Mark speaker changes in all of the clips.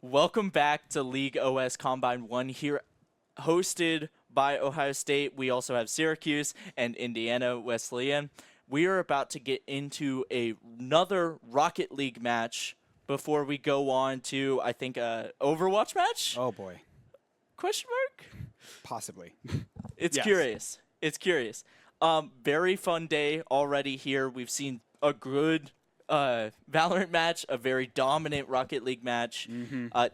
Speaker 1: Welcome back to League OS Combine 1 here, hosted by Ohio State. We also have Syracuse and Indiana Wesleyan. We are about to get into another Rocket League match before we go on to, I think, a Overwatch match?
Speaker 2: Oh, boy.
Speaker 1: Question mark?
Speaker 2: Possibly.
Speaker 1: It's
Speaker 2: Yes.
Speaker 1: curious. It's curious. Very fun day already here. We've seen a good Valorant match, a very dominant Rocket League match.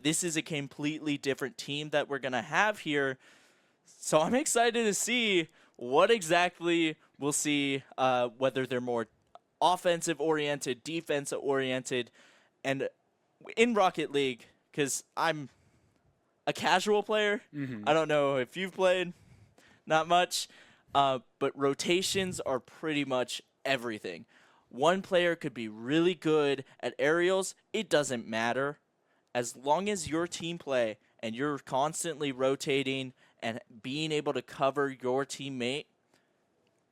Speaker 1: This is a completely different team that we're going to have here. So I'm excited to see what exactly we'll see, whether they're more offensive-oriented, defensive-oriented. And in Rocket League, because I'm a casual player, I don't know if you've played, not much, but rotations are pretty much everything. One player could be really good at aerials. It doesn't matter. As long as your team play and you're constantly rotating and being able to cover your teammate,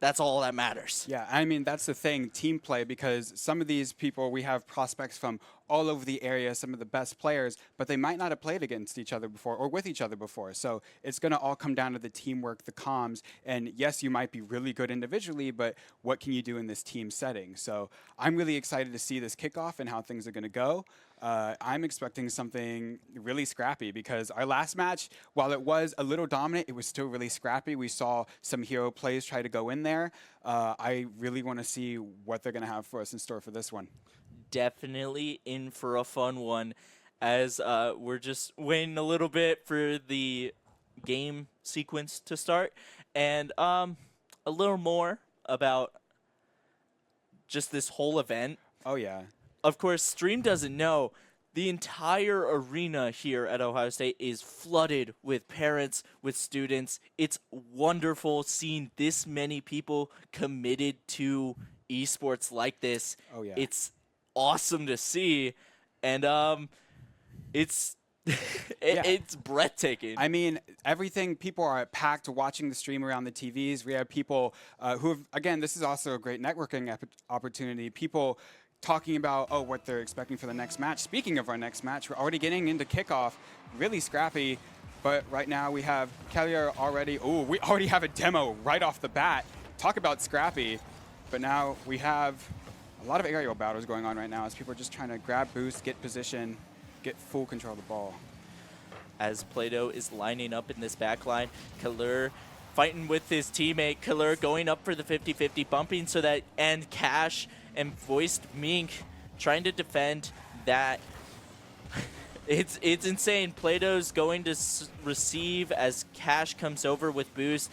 Speaker 1: that's all that matters.
Speaker 2: Yeah, I mean, that's the thing, team play, because some of these people, we have prospects from all over the area, some of the best players, but they might not have played against each other before or with each other before. So it's going to all come down to the teamwork, the comms, and yes, you might be really good individually, but what can you do in this team setting? So I'm really excited to see this kickoff and how things are going to go. I'm expecting something really scrappy because our last match, while it was a little dominant, it was still really scrappy. We saw some hero plays try to go in there. I really want to see what they're going to have for us in store for this one.
Speaker 1: Definitely in for a fun one, as we're just waiting a little bit for the game sequence to start, and a little more about just this whole event.
Speaker 2: Oh, yeah.
Speaker 1: Of course, Stream doesn't know the entire arena here at Ohio State is flooded with parents, with students. It's wonderful seeing this many people committed to esports like this.
Speaker 2: Oh, yeah.
Speaker 1: It's awesome to see, and it's it's breathtaking.
Speaker 2: I mean, everything, people are packed watching the stream around the TVs. We have people who have, again, this is also a great networking opportunity. People talking about, what they're expecting for the next match. Speaking of our next match, we're already getting into kickoff, really scrappy. But right now we have Kellier already. Oh, we already have a demo right off the bat. Talk about scrappy. But now we have a lot of aerial battles going on right now as people are just trying to grab boost, get position, get full control of the ball.
Speaker 1: As Plato is lining up in this back line, Kalur fighting with his teammate. Kalur going up for the 50-50, bumping so that, and Cash and Voiced Mink trying to defend that. It's insane. Plato's going to receive as Cash comes over with boost.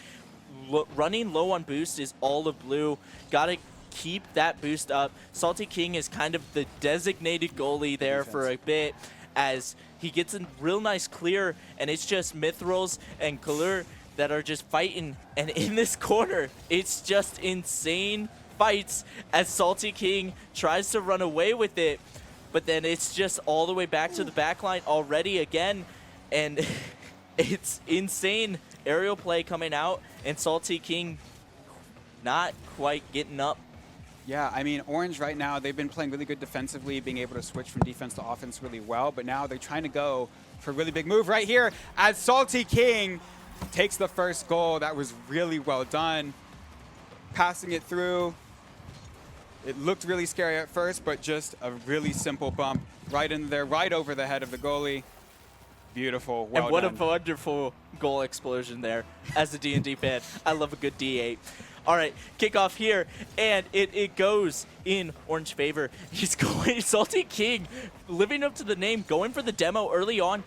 Speaker 1: Running low on boost is all of blue. Gotta keep that boost up. Salty King is kind of the designated goalie there for a bit as he gets a real nice clear, and it's just Mithrils and Kalur that are just fighting. And in this corner, it's just insane fights as Salty King tries to run away with it, but then it's just all the way back to the back line already again, and it's insane aerial play coming out, and Salty King not quite getting up.
Speaker 2: Yeah, I mean, Orange right now, they've been playing really good defensively, being able to switch from defense to offense really well, but now they're trying to go for a really big move right here as Salty King takes the first goal. That was really well done. Passing it through. It looked really scary at first, but just a really simple bump right in there, right over the head of the goalie. Beautiful, well
Speaker 1: And what
Speaker 2: done.
Speaker 1: a wonderful goal explosion there as a D&D fan. I love a good D8. All right, kickoff here, and it goes in Orange favor. He's going, Salty King, living up to the name, going for the demo early on,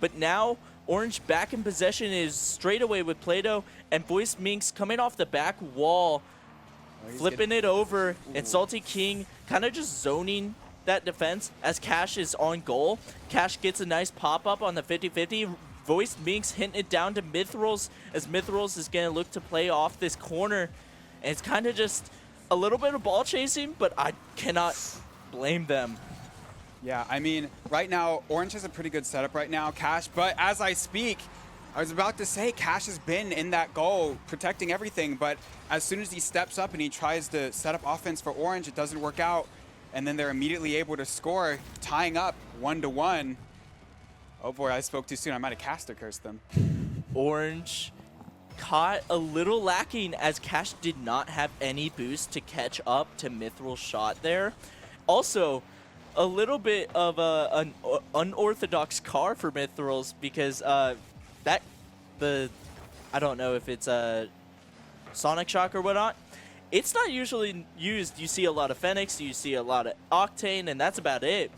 Speaker 1: but now Orange back in possession is straight away with Plato, and Voice Minx coming off the back wall, flipping it over, and Salty King kind of just zoning that defense as Cash is on goal. Cash gets a nice pop-up on the 50-50. Voice Minx hinting it down to Mithrils as Mithrils is going to look to play off this corner. And it's kind of just a little bit of ball chasing, but I cannot blame them.
Speaker 2: Yeah, I mean, right now, Orange has a pretty good setup right now, Cash, but as I speak, I was about to say Cash has been in that goal, protecting everything, but as soon as he steps up and he tries to set up offense for Orange, it doesn't work out, and then they're immediately able to score, tying up 1-1. Oh boy, I spoke too soon. I might have cast or cursed them.
Speaker 1: Orange caught a little lacking as Cash did not have any boost to catch up to Mithral's shot there. Also, a little bit of an unorthodox car for Mithrals because I don't know if it's a Sonic Shock or whatnot. It's not usually used. You see a lot of Phoenix, you see a lot of Octane, and that's about it.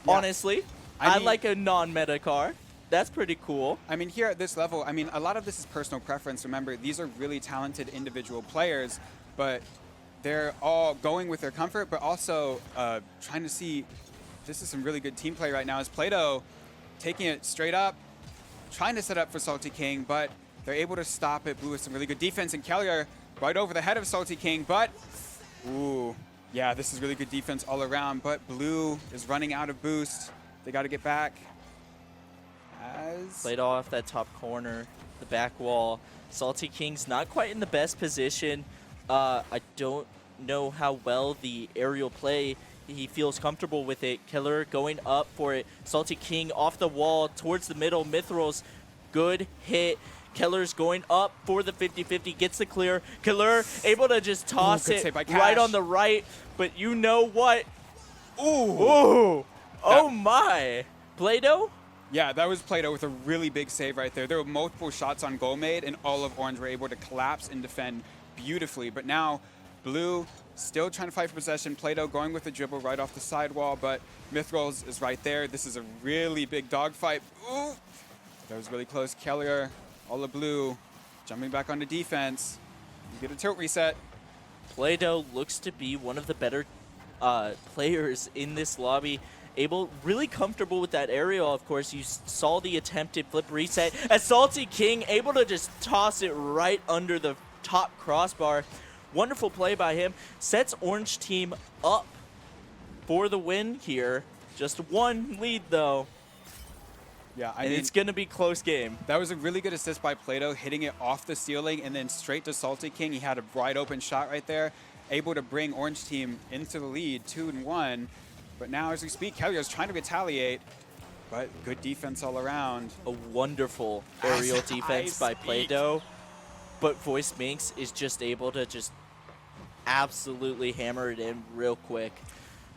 Speaker 1: Yeah. Honestly, I like a non-meta car. That's pretty cool.
Speaker 2: I mean, here at this level, I mean, a lot of this is personal preference. Remember, these are really talented individual players, but they're all going with their comfort, but also trying to see. This is some really good team play right now as Play-Doh taking it straight up, trying to set up for Salty King, but they're able to stop it. Blue with some really good defense, and Kellier right over the head of Salty King, but ooh, yeah, this is really good defense all around, but Blue is running out of boost. They got to get back.
Speaker 1: Played off that top corner, the back wall. Salty King's not quite in the best position. I don't know how well the aerial play, he feels comfortable with it. Killer going up for it. Salty King off the wall towards the middle. Mithrals, good hit. Keller's going up for the 50-50, gets the clear. Killer able to just toss it right on the right, but you know what? Ooh. Oh my. Play-Doh?
Speaker 2: Yeah, that was Play-Doh with a really big save right there. There were multiple shots on goal made, and all of Orange were able to collapse and defend beautifully. But now, Blue still trying to fight for possession. Play-Doh going with the dribble right off the sidewall, but Mithrals is right there. This is a really big dogfight. Ooh! That was really close. Kellier, all of Blue, jumping back onto defense. You get a tilt reset.
Speaker 1: Play-Doh looks to be one of the better players in this lobby. Really comfortable with that aerial, of course. You saw the attempted flip reset. As Salty King able to just toss it right under the top crossbar. Wonderful play by him. Sets Orange team up for the win here. Just one lead, though.
Speaker 2: Yeah,
Speaker 1: and it's going to be close game.
Speaker 2: That was a really good assist by Play-Doh, hitting it off the ceiling and then straight to Salty King. He had a wide open shot right there, able to bring Orange team into the lead, 2-1. But now, as we speak, Kellier's trying to retaliate, but good defense all around.
Speaker 1: A wonderful aerial defense by Play-Doh, but Voice Minx is just able to just absolutely hammer it in real quick.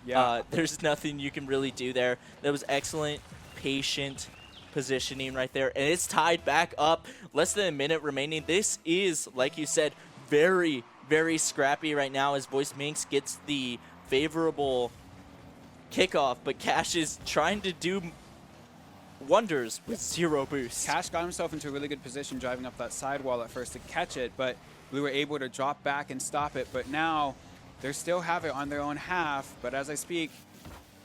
Speaker 1: Yeah. There's nothing you can really do there. That was excellent, patient positioning right there, and it's tied back up. Less than a minute remaining. This is, like you said, very, very scrappy right now as Voice Minx gets the favorable kickoff, but Cash is trying to do wonders with 0 boost.
Speaker 2: Cash got himself into a really good position driving up that sidewall at first to catch it, but Blue were able to drop back and stop it. But now they still have it on their own half, but as I speak,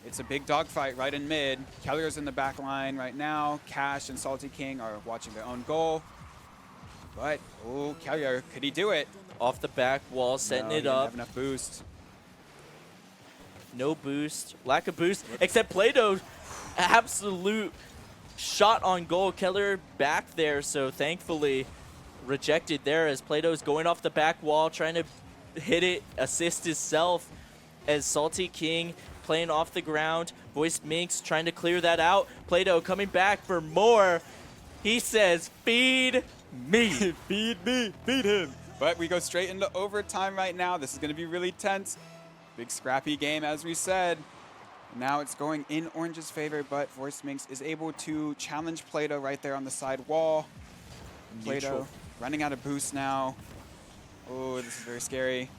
Speaker 2: it's a big dogfight right in mid. Kellier's in the back line right now. Cash and Salty King are watching their own goal. But, oh, Kellier, could he do it?
Speaker 1: Off the back wall, setting it up.
Speaker 2: He didn't have enough boost.
Speaker 1: No boost, lack of boost, except Play-Doh, absolute shot on goal. Kellier back there, so thankfully rejected there as Play-Doh's going off the back wall, trying to hit it, assist himself as Salty King playing off the ground. Voice Minx trying to clear that out. Play-Doh coming back for more. He says, feed me.
Speaker 2: Feed me, feed him. But we go straight into overtime right now. This is going to be really tense. Big scrappy game, as we said. Now it's going in Orange's favor, but Voice Minx is able to challenge Play-Doh right there on the side wall. Play-Doh running out of boost now. Oh, this is very scary.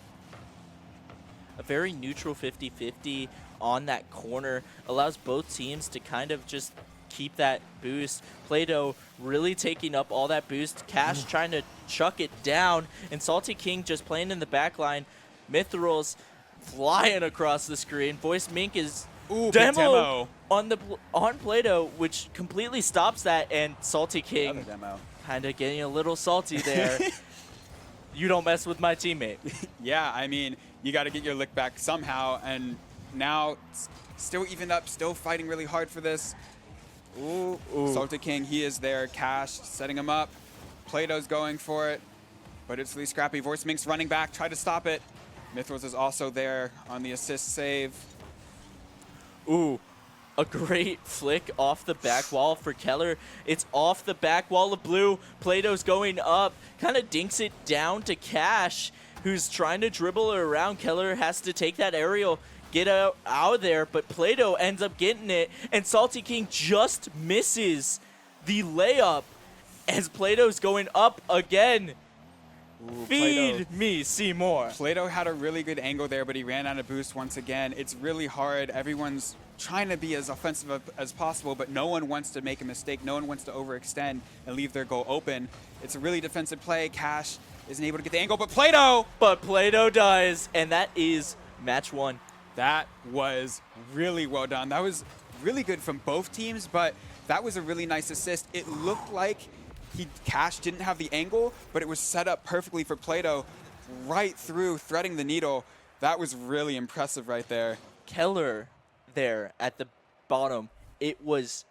Speaker 1: A very neutral 50-50 on that corner allows both teams to kind of just keep that boost. Play-Doh really taking up all that boost. Cash trying to chuck it down, and Salty King just playing in the back line. Mithrals flying across the screen. Voice Minx is demo on Play-Doh, which completely stops that, and Salty King kind of getting a little salty there. You don't mess with my teammate.
Speaker 2: Yeah, I mean, you got to get your lick back somehow, and now still evened up, still fighting really hard for this. Ooh. Salty King, he is there. Cash setting him up. Play-Doh's going for it, but it's really scrappy. Voice Minx running back, try to stop it. Mithrals is also there on the assist save.
Speaker 1: Ooh, A great flick off the back wall for Keller. It's off the back wall of blue. Plato's going up, kind of dinks it down to Cash, who's trying to dribble it around. Keller has to take that aerial, get out of there, but Plato ends up getting it, and Salty King just misses the layup as Plato's going up again.
Speaker 2: Ooh,
Speaker 1: Feed me, Seymour.
Speaker 2: Plato had a really good angle there, but he ran out of boost once again. It's really hard. Everyone's trying to be as offensive as possible, but no one wants to make a mistake. No one wants to overextend and leave their goal open. It's a really defensive play. Cash isn't able to get the angle, but Plato!
Speaker 1: But Plato does, and that is match 1.
Speaker 2: That was really well done. That was really good from both teams, but that was a really nice assist. It looked like Cash didn't have the angle, but it was set up perfectly for Plato right through, threading the needle. That was really impressive right there.
Speaker 1: Keller there at the bottom, it was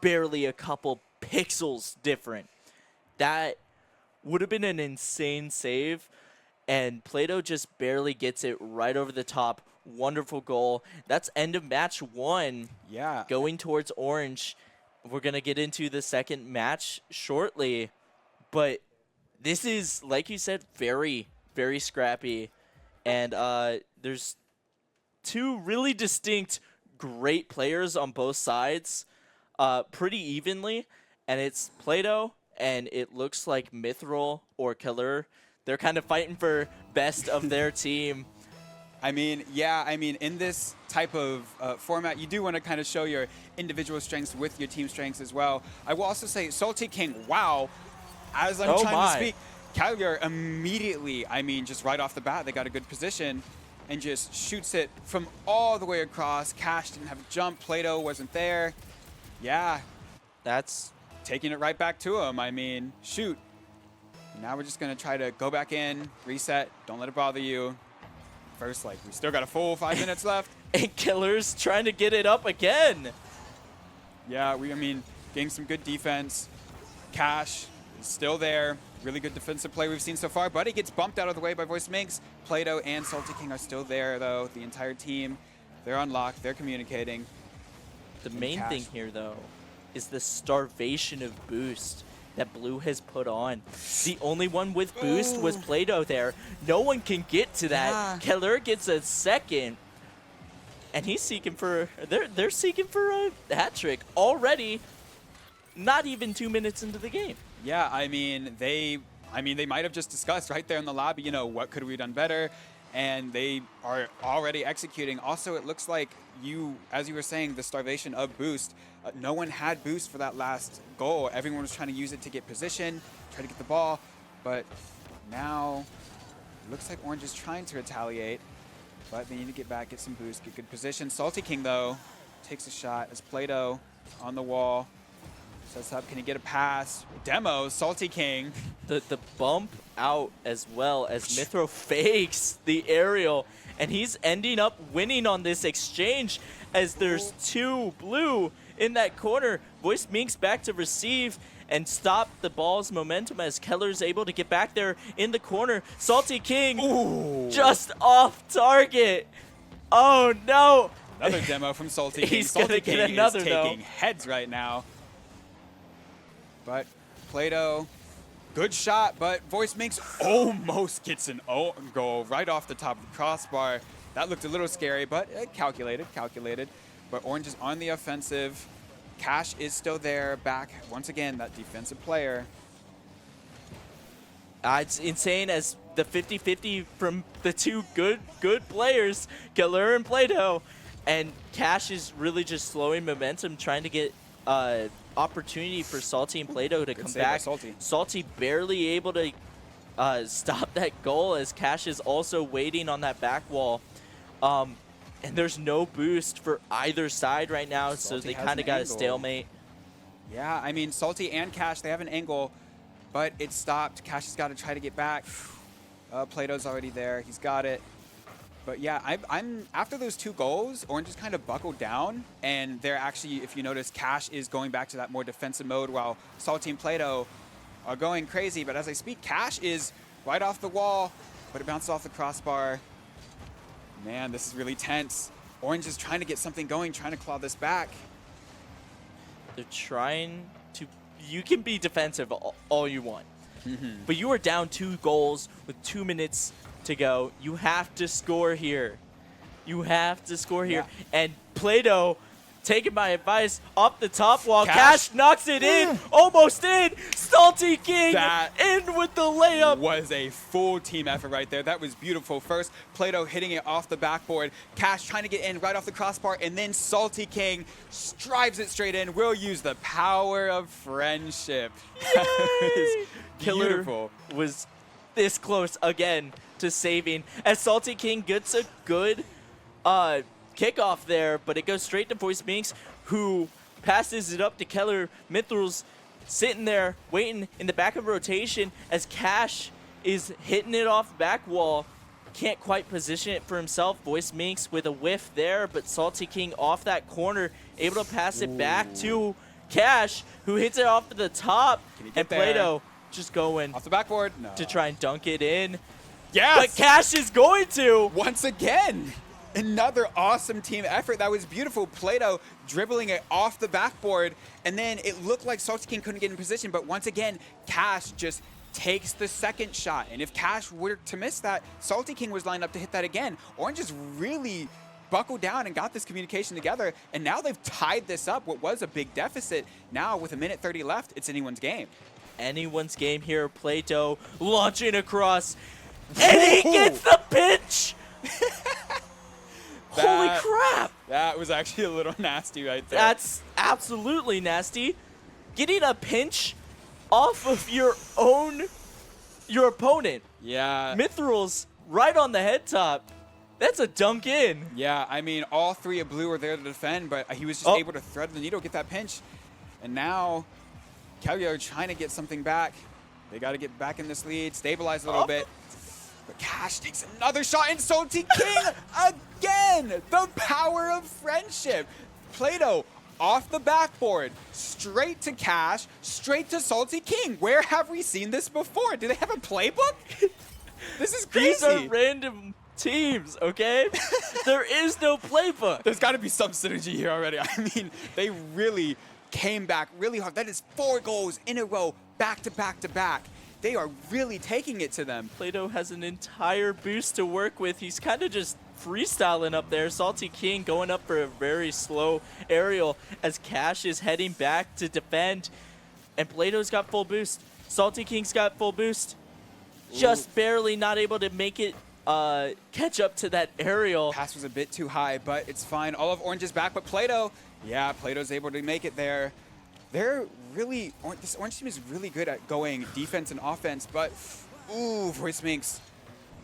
Speaker 1: barely a couple pixels different. That would have been an insane save, and Plato just barely gets it right over the top. Wonderful goal. That's end of match 1.
Speaker 2: Yeah.
Speaker 1: Going towards orange. We're going to get into the second match shortly, but this is, like you said, very, very scrappy, and there's 2 really distinct great players on both sides pretty evenly, and it's Plato, and it looks like Mithril or Keller. They're kind of fighting for best of their team.
Speaker 2: I mean, yeah, I mean, in this type of format, you do want to kind of show your individual strengths with your team strengths as well. I will also say, Salty King, wow, as I'm trying to speak, Calgary immediately, I mean, just right off the bat, they got a good position and just shoots it from all the way across. Cash didn't have a jump. Plato wasn't there. Yeah.
Speaker 1: That's
Speaker 2: taking it right back to him. I mean, shoot. Now we're just going to try to go back in, reset, don't let it bother you. First, like, we still got a full 5 minutes left.
Speaker 1: And Killer's trying to get it up again.
Speaker 2: Yeah, I mean, getting some good defense. Cash is still there. Really good defensive play we've seen so far. Buddy gets bumped out of the way by Voice Minx. Plato and Salty King are still there, though. The entire team, they're on lock. They're communicating.
Speaker 1: The main thing here, though, is the starvation of boost that Blue has put on. The only one with boost was Plato there. No one can get to that.
Speaker 2: Yeah.
Speaker 1: Keller gets a second, and he's seeking for, they're seeking for a hat trick already, not even 2 minutes into the game.
Speaker 2: Yeah, I mean, they might have just discussed right there in the lobby, you know, what could we have done better? And they are already executing. Also, it looks like as you were saying, the starvation of boost. No one had boost for that last goal. Everyone was trying to use it to get position, try to get the ball. But now, it looks like Orange is trying to retaliate. But they need to get back, get some boost, get good position. Salty King, though, takes a shot as Plato on the wall. Sets up, can he get a pass? Demo, Salty King.
Speaker 1: The bump out as well as Mithro fakes the aerial, and he's ending up winning on this exchange as there's 2 Blue in that corner. Voice Minx back to receive and stop the ball's momentum as Keller's able to get back there in the corner. Salty King just off target. Oh no.
Speaker 2: Another demo from Salty King.
Speaker 1: He's gonna get another,
Speaker 2: is taking heads right now. But Plato, good shot, but Voice Minx almost gets an own goal right off the top of the crossbar. That looked a little scary, but calculated. But Orange is on the offensive. Cash is still there, back once again, that defensive player.
Speaker 1: It's insane as the 50-50 from the 2 good players, Keller and Plato. And Cash is really just slowing momentum, trying to get opportunity for Salty and Plato to come back. Salty barely able to stop that goal as Cash is also waiting on that back wall. And there's no boost for either side right now, so they kind of got a stalemate.
Speaker 2: Yeah, I mean, Salty and Cash, they have an angle, but it's stopped. Cash has got to try to get back. Plato's already there. He's got it. But yeah, I'm after those 2 goals, Orange is kind of buckled down, and they're actually, if you notice, Cash is going back to that more defensive mode while Salty and Plato are going crazy. But as I speak, Cash is right off the wall, but it bounces off the crossbar. Man, this is really tense. Orange is trying to get something going, trying to claw this back.
Speaker 1: They're trying to... You can be defensive all you want. But you are down 2 goals with 2 minutes to go. You have to score here. You have to score here.
Speaker 2: Yeah.
Speaker 1: And Play-Doh, taking my advice, up the top wall.
Speaker 2: Cash.
Speaker 1: Cash knocks it in. Almost in. Salty King
Speaker 2: That
Speaker 1: in with the layup.
Speaker 2: Was a full team effort right there. That was beautiful. First, Play-Doh hitting it off the backboard. Cash trying to get in right off the crossbar. And then Salty King drives it straight in. We'll use the power of friendship.
Speaker 1: Killer
Speaker 2: Beautiful.
Speaker 1: was this close again to saving as Salty King gets a good kickoff there, but it goes straight to Voice Minx, who passes it up to Keller. Mithril's sitting there waiting in the back of rotation as Cash is hitting it off back wall. Can't quite position it for himself. Voice Minx with a whiff there, but Salty King off that corner, able to pass it back to Cash, who hits it off to the top, and Play-Doh just going
Speaker 2: Off the backboard. No.
Speaker 1: to try and dunk it in.
Speaker 2: Yes!
Speaker 1: But Cash is going to.
Speaker 2: Once again, another awesome team effort. That was beautiful. Play-Doh dribbling it off the backboard, and then it looked like Salty King couldn't get in position, but once again, Cash just takes the second shot. And if Cash were to miss that, Salty King was lined up to hit that again. Orange just really buckled down and got this communication together, and now they've tied this up, what was a big deficit. Now, with 1:30 left, it's anyone's game.
Speaker 1: Anyone's game here. Play-Doh launching across, and he gets the pitch. Holy crap!
Speaker 2: That was actually a little nasty right there.
Speaker 1: That's absolutely nasty. Getting a pinch off of your opponent.
Speaker 2: Yeah.
Speaker 1: Mithril's right on the head top. That's a dunk in.
Speaker 2: Yeah, I mean, all 3 of blue were there to defend, but he was just able to thread the needle, get that pinch. And now, Kelly trying to get something back. They got to get back in this lead, stabilize a little bit. But Cash takes another shot, and Salty King again! The power of friendship. Play-Doh off the backboard, straight to Cash, straight to Salty King. Where have we seen this before? Do they have a playbook? This is crazy.
Speaker 1: These are random teams, okay? There is no playbook.
Speaker 2: There's got to be some synergy here already. I mean, they really came back really hard. That is 4 goals in a row, back to back to back. They are really taking it to them.
Speaker 1: Play-Doh has an entire boost to work with. He's kind of just freestyling up there. Salty King going up for a very slow aerial as Cash is heading back to defend. And Play-Doh's got full boost. Salty King's got full boost. Just barely not able to make it catch up to that aerial.
Speaker 2: Pass was a bit too high, but it's fine. All of Orange is back, but Play-Doh, yeah, Play-Doh's able to make it there. They're really, this Orange team is really good at going defense and offense, but, ooh, Voice Minx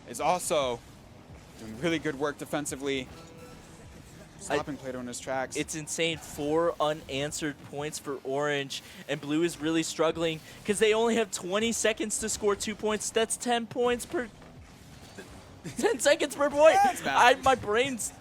Speaker 2: is also doing really good work defensively. Stopping Play-Doh in his tracks.
Speaker 1: It's insane. 4 unanswered points for Orange, and Blue is really struggling because they only have 20 seconds to score 2 points. That's 10 points per 10 seconds per point. My brain's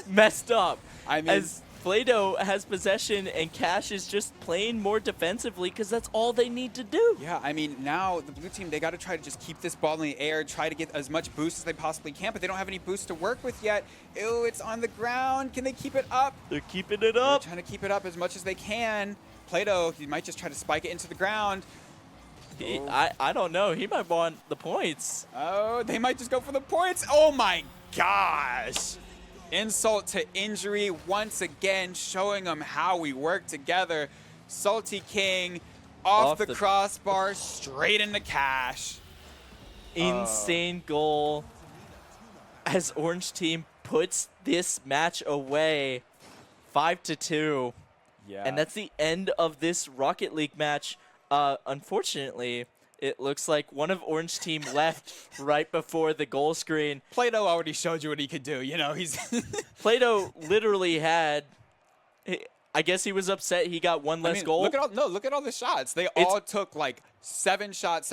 Speaker 1: messed up.
Speaker 2: I mean,
Speaker 1: as Play-Doh has possession and Cash is just playing more defensively because that's all they need to do.
Speaker 2: yeah, I mean, now the blue team, they got to try to just keep this ball in the air, try to get as much boost as they possibly can, but they don't have any boost to work with yet. Ew, it's on the ground. Can they keep it up?
Speaker 1: They're keeping it up.
Speaker 2: They're trying to keep it up as much as they can. Play-Doh, he might just try to spike it into the ground.
Speaker 1: I don't know. He might want the points.
Speaker 2: Oh, they might just go for the points. Oh my gosh. Insult to injury once again, showing them how we work together. Salty King off the crossbar, straight into Cash.
Speaker 1: Insane goal as Orange team puts this match away 5-2.
Speaker 2: Yeah.
Speaker 1: And that's the end of this Rocket League match. Unfortunately, it looks like one of Orange team left right before the goal screen.
Speaker 2: Play-Doh already showed you what he could do. You know, he's
Speaker 1: Play-Doh literally had, I guess he was upset he got one less goal.
Speaker 2: Look at all the shots. They all took like 7 shots.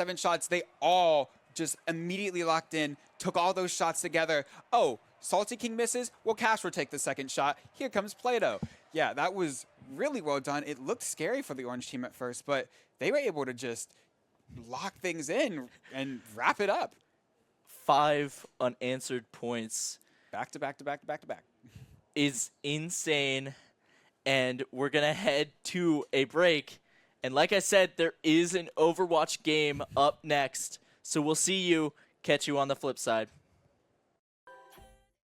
Speaker 2: They all just immediately locked in, took all those shots together. Oh, Salty King misses. Well, Cash will take the second shot. Here comes Play-Doh. Yeah, that was really well done. It looked scary for the Orange team at first, but they were able to just lock things in and wrap it up.
Speaker 1: 5 unanswered points.
Speaker 2: Back to back to back to back to back.
Speaker 1: is insane. And we're going to head to a break. And like I said, there is an Overwatch game up next. So we'll see you. Catch you on the flip side.